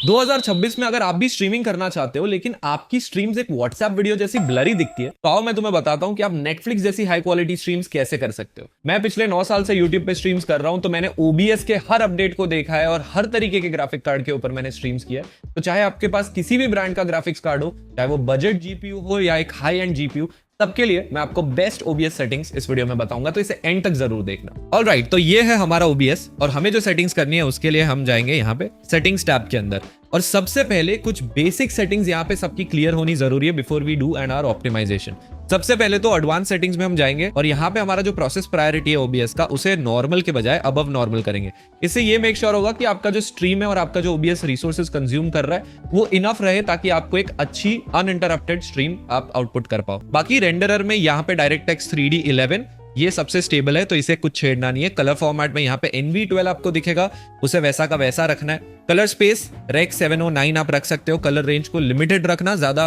2026 में अगर आप भी स्ट्रीमिंग करना चाहते हो लेकिन आपकी स्ट्रीम्स एक व्हाट्सएप वीडियो जैसी ब्लरी दिखती है, तो आओ मैं तुम्हें बताता हूं कि आप नेटफ्लिक्स जैसी हाई क्वालिटी स्ट्रीम्स कैसे कर सकते हो। मैं पिछले 9 साल से यूट्यूब पे स्ट्रीम्स कर रहा हूं, तो मैंने OBS के हर अपडेट को देखा है और हर तरीके के ग्राफिक कार्ड के ऊपर मैंने स्ट्रीम्स किया है। तो चाहे आपके पास किसी भी ब्रांड का ग्राफिक्स कार्ड हो, चाहे वो बजट जीपीयू हो या एक हाई एंड जीपीयू, सबके लिए मैं आपको बेस्ट OBS सेटिंग्स इस वीडियो में बताऊंगा, तो इसे एंड तक जरूर देखना। ऑलराइट, तो ये है हमारा OBS और हमें जो सेटिंग्स करनी है उसके लिए हम जाएंगे यहाँ पे सेटिंग्स टैब के अंदर। और सबसे पहले कुछ बेसिक सेटिंग्स यहाँ पे सबकी क्लियर होनी जरूरी है before we do and our optimisation. सबसे पहले तो एडवांस सेटिंग्स में हम जाएंगे और यहाँ पे हमारा जो प्रोसेस प्रायोरिटी है OBS का, उसे नॉर्मल के बजाय अबव नॉर्मल करेंगे। इससे ये मेक श्योर होगा कि आपका जो स्ट्रीम है और आपका जो OBS रिसोर्सेज कंज्यूम कर रहा है वो इनफ रहे, ताकि आपको एक अच्छी अनइंटरप्टेड स्ट्रीम आप आउटपुट कर पाओ। बाकी रेंडरर में यहाँ पे DirectX 3D 11 ये सबसे स्टेबल है, तो इसे कुछ छेड़ना नहीं है। कलर फॉर्मेट में यहाँ पे NV12 आपको दिखेगा, उसे वैसा का वैसा रखना है। कलर स्पेस Rec 709 आप रख सकते हो। कलर रेंज को लिमिटेड रखना, ज्यादा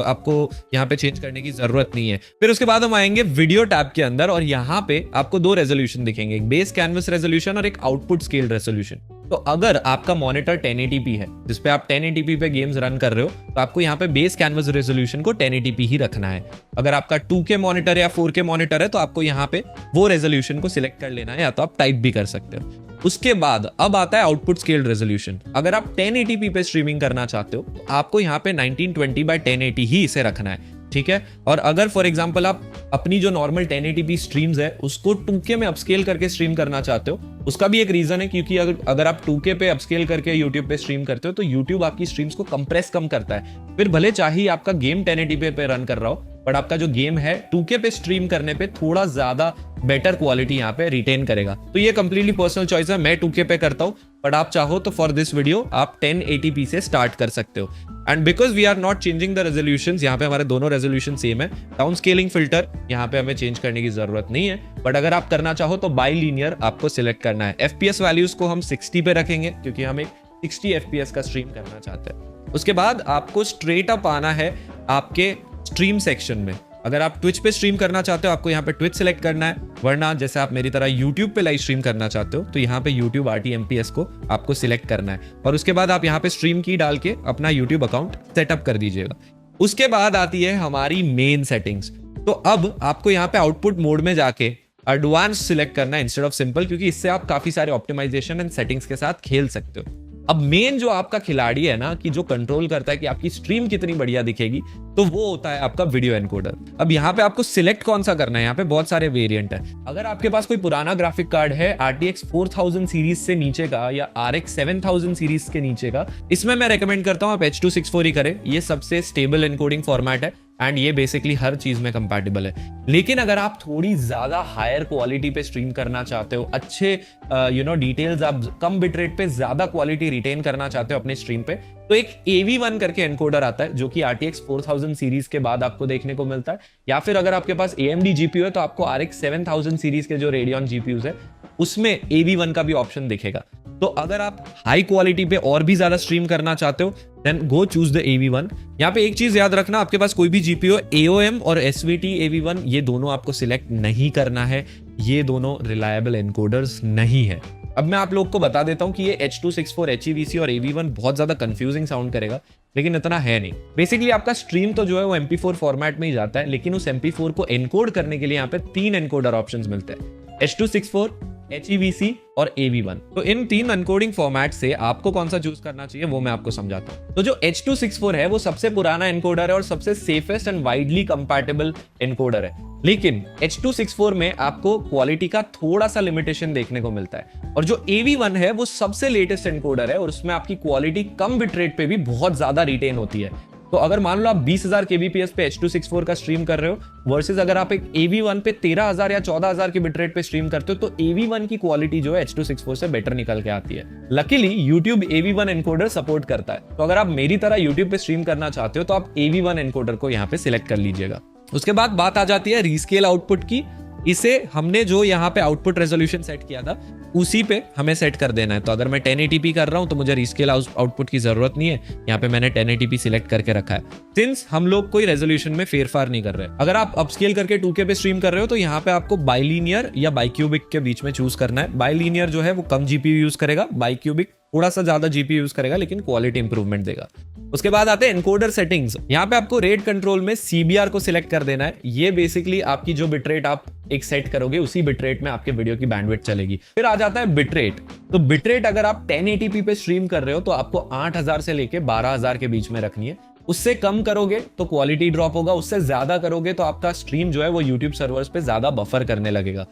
आपको यहाँ पे चेंज करने की जरूरत नहीं है। फिर उसके बाद हम आएंगे वीडियो टैब के अंदर और यहाँ पे आपको दो रेजोल्यूशन दिखेंगे, एक बेस कैनवस रेजोल्यूशन और एक आउटपुट स्केल रेजोल्यूशन। तो अगर आपका मॉनिटर 1080p है जिसपे आप 1080p पे गेम्स रन कर रहे हो, तो आपको यहाँ पे बेस कैनवस रेजोल्यूशन को 1080p ही रखना है। अगर आपका 2K मॉनिटर या 4K मॉनिटर है तो आपको यहाँ पे वो रेजोल्यूशन को सिलेक्ट कर लेना है, या तो आप टाइप भी कर सकते हो। उसके बाद अब आता है आउटपुट स्केल रेजोल्यूशन। अगर आप 1080p पे स्ट्रीमिंग करना चाहते हो तो आपको यहाँ पे 1920x1080 ही इसे रखना है, ठीक है। और अगर फॉर एग्जांपल आप अपनी जो नॉर्मल 1080p स्ट्रीम्स है उसको 2K में अपस्केल करके स्ट्रीम करना चाहते हो, उसका भी एक रीजन है, क्योंकि अगर आप 2K पे अपस्केल करके YouTube पे स्ट्रीम करते हो तो YouTube आपकी स्ट्रीम्स को कंप्रेस कम करता है। फिर भले चाहे आपका गेम 1080p पे रन कर रहा हो, बट आपका जो गेम है 2K पे स्ट्रीम करने पे थोड़ा ज्यादा बेटर क्वालिटी यहाँ पे रिटेन करेगा। तो ये कंप्लीटली पर्सनल चॉइस है, मैं 2K पे करता हूँ, बट आप चाहो तो फॉर दिस वीडियो आप 1080p से स्टार्ट कर सकते हो। And because we are not changing the resolutions, यहाँ पे हमारे दोनों रेजोल्यूशन सेम है। डाउन स्केलिंग फिल्टर यहाँ पे हमें चेंज करने की जरूरत नहीं है, बट अगर आप करना चाहो तो बाइलिनियर आपको सिलेक्ट करना है। FPS वैल्यूज को हम 60 पे रखेंगे क्योंकि हम एक 60 FPS का स्ट्रीम करना चाहते हैं। उसके बाद आपको स्ट्रेट अप आना है आपके स्ट्रीम सेक्शन में। अगर आप ट्विच पे स्ट्रीम करना चाहते हो आपको यहाँ पे ट्विच सेलेक्ट करना है, वरना जैसे आप मेरी तरह यूट्यूब पे लाइव स्ट्रीम करना चाहते हो तो यहाँ पे YouTube RTMPS को आपको सिलेक्ट करना है और उसके बाद आप यहाँ पे स्ट्रीम की डाल के अपना YouTube अकाउंट सेटअप कर दीजिएगा। उसके बाद आती है हमारी मेन सेटिंग्स। तो अब आपको यहाँ पे आउटपुट मोड में जाके एडवांस सिलेक्ट करना है इंस्टेड ऑफ सिंपल, क्योंकि इससे आप काफी सारे ऑप्टिमाइजेशन एंड सेटिंग्स के साथ खेल सकते हो। अब मेन जो आपका खिलाड़ी है ना, कि जो कंट्रोल करता है कि आपकी स्ट्रीम कितनी बढ़िया दिखेगी, तो वो होता है आपका वीडियो एनकोडर। अब यहाँ पे आपको सिलेक्ट कौन सा करना है, यहाँ पे बहुत सारे वेरिएंट है। अगर आपके पास कोई पुराना ग्राफिक कार्ड है RTX 4000 सीरीज से नीचे का या RX 7000 सीरीज के नीचे का, इसमें मैं रेकमेंड करता हूँ आप H.264 ही करें। ये सबसे स्टेबल एनकोडिंग फॉर्मेट है एंड ये बेसिकली हर चीज में कंपैटिबल है। लेकिन अगर आप थोड़ी ज्यादा हायर क्वालिटी पे स्ट्रीम करना चाहते हो, अच्छे डिटेल्स, आप कम बिटरेट पे ज्यादा क्वालिटी रिटेन करना चाहते हो अपने स्ट्रीम पे, तो एक AV1 करके एनकोडर आता है जो कि RTX 4000 सीरीज के बाद आपको देखने को मिलता है। या फिर अगर आपके पास AMD GPU है तो आपको RX 7000 सीरीज के जो रेडियन GPUs है उसमें AV1 का भी ऑप्शन दिखेगा। तो अगर आप हाई क्वालिटी पे और भी ज्यादा स्ट्रीम करना चाहते हो then go choose the AV1। यहाँ पे एक चीज याद रखना, आपके पास कोई भी GPU AOM और SVT AV1 ये दोनों आपको सिलेक्ट नहीं करना है, ये दोनों रिलायबल एनकोडर्स नहीं है। अब मैं आप लोग को बता देता हूँ कि ये H.264 HEVC और AV1 बहुत ज्यादा कंफ्यूजिंग साउंड करेगा, लेकिन इतना है नहीं। बेसिकली आपका स्ट्रीम तो जो है वो MP4 फॉर्मेट में ही जाता है, लेकिन उस MP4 को एनकोड करने के लिए यहाँ पे 3 एनकोडर ऑप्शंस मिलते हैं, H.264, HEVC और AV1। तो इन 3 एनकोडिंग फॉर्मेट से आपको कौन सा चूज करना चाहिए वो मैं आपको समझाता हूँ। तो जो H.264 है वो सबसे पुराना एनकोडर है और सबसे safest and widely compatible encoder है, लेकिन H.264 में आपको क्वालिटी का थोड़ा सा लिमिटेशन देखने को मिलता है। और जो AV1 है वो सबसे लेटेस्ट एनकोडर है और उसमें आपकी क्वालिटी कम बिटरेट पे भी बहुत ज्यादा रिटेन होती है। तो अगर मान लो आप 20000 kbps पे H.264 का स्ट्रीम कर रहे हो वर्सेस अगर आप एक AV1 पे 13000 या 14000 के बिटरेट पे स्ट्रीम करते हो, तो AV1 की क्वालिटी जो है H.264 से बेटर निकल के आती है। Luckily YouTube AV1 encoder support करता है, तो अगर आप मेरी तरह YouTube पे स्ट्रीम करना चाहते हो तो आप AV1 एनकोडर को यहाँ पे सिलेक्ट कर लीजिएगा। उसके बाद बात आ जाती है रीस्केल आउटपुट की। इसे हमने जो यहाँ पे आउटपुट रेजोल्यूशन सेट किया था उसी पे हमें सेट कर देना है। तो अगर मैं 1080p कर रहा हूं तो मुझे रीस्केल आउटपुट की जरूरत नहीं है, यहाँ पे मैंने 1080p सिलेक्ट करके रखा है, सिंस हम लोग कोई रेजोल्यूशन में फेरफार नहीं कर रहे। अगर आप अपस्केल करके 2K पे स्ट्रीम कर रहे हो तो यहाँ पे आपको बाइलिनियर या बाइक्यूबिक के बीच में चूज करना है। बाइलिनियर जो है वो कम GPU यूज करेगा, बाइक्यूबिक थोड़ा सा ज्यादा जीपीयू यूज करेगा लेकिन क्वालिटी इंप्रूवमेंट देगा। उसके बाद आते हैं एनकोडर सेटिंग्स। यहाँ पे आपको रेट कंट्रोल में सीबीआर को सिलेक्ट कर देना है। ये बेसिकली आपकी जो बिटरेट आप एक सेट करोगे उसी बिटरेट में आपके वीडियो की बैंडविड्थ चलेगी। फिर आ जाता है बिटरेट। तो बिटरेट अगर आप 1080p पे स्ट्रीम कर रहे हो तो आपको 8000 से लेके 12000 के बीच में रखनी है। उससे कम करोगे तो क्वालिटी ड्रॉप होगा, उससे ज्यादा करोगे तो आपका स्ट्रीम जो है वो यूट्यूब सर्वर्स पे ज्यादा बफर करने लगेगा।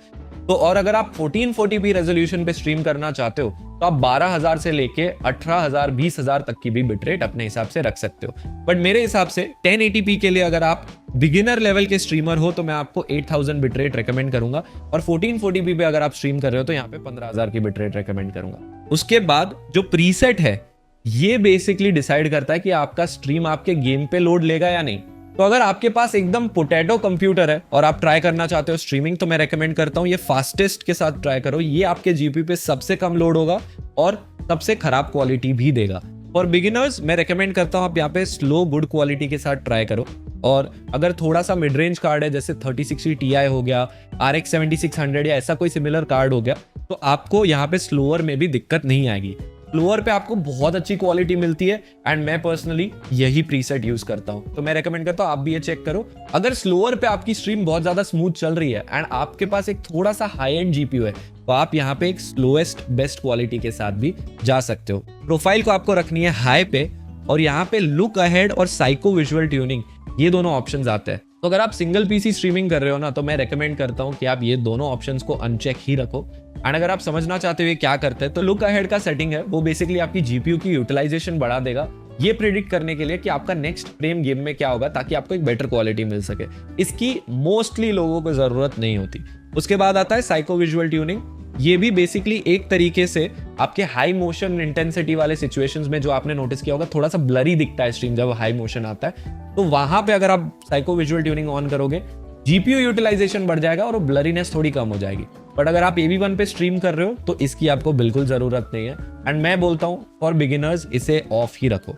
तो और अगर आप 1440p रेजोल्यूशन पे स्ट्रीम करना चाहते हो तो आप 12000 से लेके 18000 20000 तक की भी बिटरेट अपने हिसाब से रख सकते हो। बट मेरे हिसाब से 1080p के लिए अगर आप बिगिनर लेवल के स्ट्रीमर हो तो मैं आपको 8000 बिटरेट रेकमेंड करूंगा, और 1440p पे अगर आप स्ट्रीम कर रहे हो तो यहाँ पे 15000 की बिटरेट रेकमेंड करूंगा। उसके बाद जो प्रीसेट है ये बेसिकली डिसाइड करता है कि आपका स्ट्रीम आपके गेम पे लोड लेगा या नहीं। तो अगर आपके पास एकदम पोटैटो कंप्यूटर है और आप ट्राई करना चाहते हो स्ट्रीमिंग, तो मैं रेकमेंड करता हूं ये फास्टेस्ट के साथ ट्राई करो। ये आपके जीपीयू पे सबसे कम लोड होगा और सबसे खराब क्वालिटी भी देगा। फॉर बिगिनर्स मैं रेकमेंड करता हूं आप यहाँ पे स्लो गुड क्वालिटी के साथ ट्राई करो। और अगर थोड़ा सा मिड रेंज कार्ड है जैसे 3060 Ti हो गया, RX 7600 या ऐसा कोई सिमिलर कार्ड हो गया, तो आपको यहाँ पे स्लोअर में भी दिक्कत नहीं आएगी। स्लोअर पे आपको बहुत अच्छी क्वालिटी मिलती है एंड मैं पर्सनली यही प्रीसेट यूज करता हूं, तो मैं रेकमेंड करता हूं आप भी ये चेक करो। अगर स्लोअर पे आपकी स्ट्रीम बहुत ज्यादा स्मूथ चल रही है एंड आपके पास एक थोड़ा सा हाई एंड जीपीयू है तो आप यहाँ पे एक स्लोएस्ट बेस्ट क्वालिटी के साथ भी जा सकते हो। प्रोफाइल को आपको रखनी है हाई पे, और यहाँ पे लुक अहेड और साइको विजुअल ट्यूनिंग ये दोनों ऑप्शंस आते हैं। तो अगर आप सिंगल पीसी स्ट्रीमिंग कर रहे हो ना तो मैं रेकमेंड करता हूँ कि आप ये दोनों ऑप्शंस को अनचेक ही रखो। एंड अगर आप समझना चाहते हो ये क्या करते हैं तो लुक अहेड का सेटिंग है वो बेसिकली आपकी जीपीयू की यूटिलाइजेशन बढ़ा देगा, ये प्रिडिक्ट करने के लिए कि आपका नेक्स्ट फ्रेम गेम में क्या होगा ताकि आपको एक बेटर क्वालिटी मिल सके। इसकी मोस्टली लोगों को जरूरत नहीं होती। उसके बाद आता है साइको विजुअल ट्यूनिंग। ये भी बेसिकली एक तरीके से आपके हाई मोशन इंटेंसिटी वाले सिचुएशंस में, जो आपने नोटिस किया होगा थोड़ा सा ब्लरी दिखता है स्ट्रीम जब हाई मोशन आता है, तो वहां पे अगर आप साइको विजुअल ट्यूनिंग ऑन करोगे जीपीयू यूटिलाइजेशन बढ़ जाएगा और ब्लरीनेस थोड़ी कम हो जाएगी। बट अगर आप AV1 पे स्ट्रीम कर रहे हो तो इसकी आपको बिल्कुल जरूरत नहीं है एंड मैं बोलता हूं फॉर बिगिनर्स इसे ऑफ ही रखो।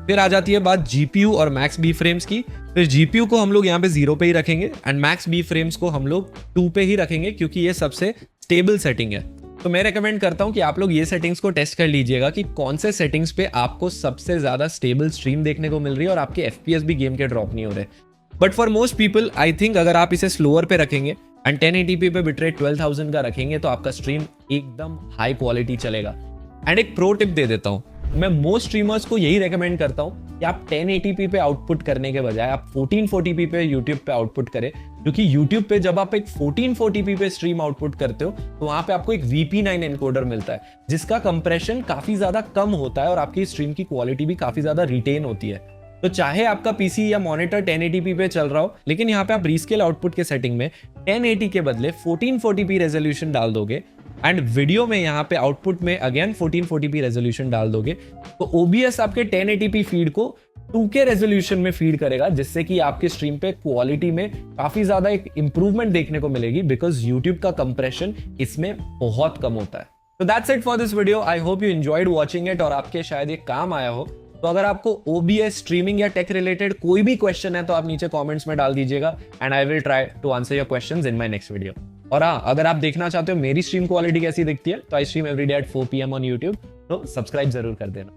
फिर आ जाती है बात जीपीयू और मैक्स बी फ्रेम्स की। फिर जीपीयू को हम लोग यहाँ पे 0 पे ही रखेंगे एंड मैक्स बी फ्रेम्स को हम लोग 2 पे ही रखेंगे क्योंकि ये सबसे स्टेबल सेटिंग है। तो मैं रेकमेंड करता हूं कि आप लोग ये सेटिंग्स को टेस्ट कर लीजिएगा कि कौन से सेटिंग्स पे आपको सबसे ज्यादा स्टेबल स्ट्रीम देखने को मिल रही है और आपके FPS भी गेम के ड्रॉप नहीं हो रहे। But for most people I think अगर आप इसे स्लोअर पे रखेंगे एंड 1080p पे बिटरेट 12000 का रखेंगे तो आपका स्ट्रीम एकदम हाई क्वालिटी चलेगा। एंड एक प्रो टिप दे देता हूं, मैं मोस्ट स्ट्रीमर्स को यही रेकमेंड करता हूं कि आप 1080p पे आउटपुट करने के बजाय आप 1440p पे यूट्यूब पे आउटपुट करें, क्योंकि यूट्यूब पे जब आप एक 1440p पे स्ट्रीम आउटपुट करते हो तो वहां पे आपको एक VP9 एनकोडर मिलता है जिसका कंप्रेशन काफी ज्यादा कम होता है और आपकी स्ट्रीम की क्वालिटी भी काफी ज्यादा रिटेन होती है। तो चाहे आपका पीसी या मॉनिटर 1080p पे चल रहा हो, लेकिन यहाँ पे आप रीस्केल आउटपुट के सेटिंग में 1080 के बदले 1440p रेजोल्यूशन डाल दोगे एंड वीडियो में यहाँ पे आउटपुट में अगेन 1440p रेजोल्यूशन डाल दोगे तो OBS आपके 1080p फीड को 2K रेजोल्यूशन में फीड करेगा, जिससे कि आपके स्ट्रीम पे क्वालिटी में काफी ज्यादा एक इंप्रूवमेंट देखने को मिलेगी बिकॉज यूट्यूब का कंप्रेशन इसमें बहुत कम होता है। तो that's it for this video. I hope you enjoyed watching it और आपके शायद ये काम आया हो। तो अगर आपको OBS स्ट्रीमिंग या टेक रिलेटेड कोई भी क्वेश्चन है तो आप नीचे कमेंट्स में डाल दीजिएगा and I will try to answer your questions in my next video. और हाँ, अगर आप देखना चाहते हो मेरी स्ट्रीम क्वालिटी कैसी दिखती है तो I stream everyday at 4 PM on YouTube, तो सब्सक्राइब जरूर कर देना।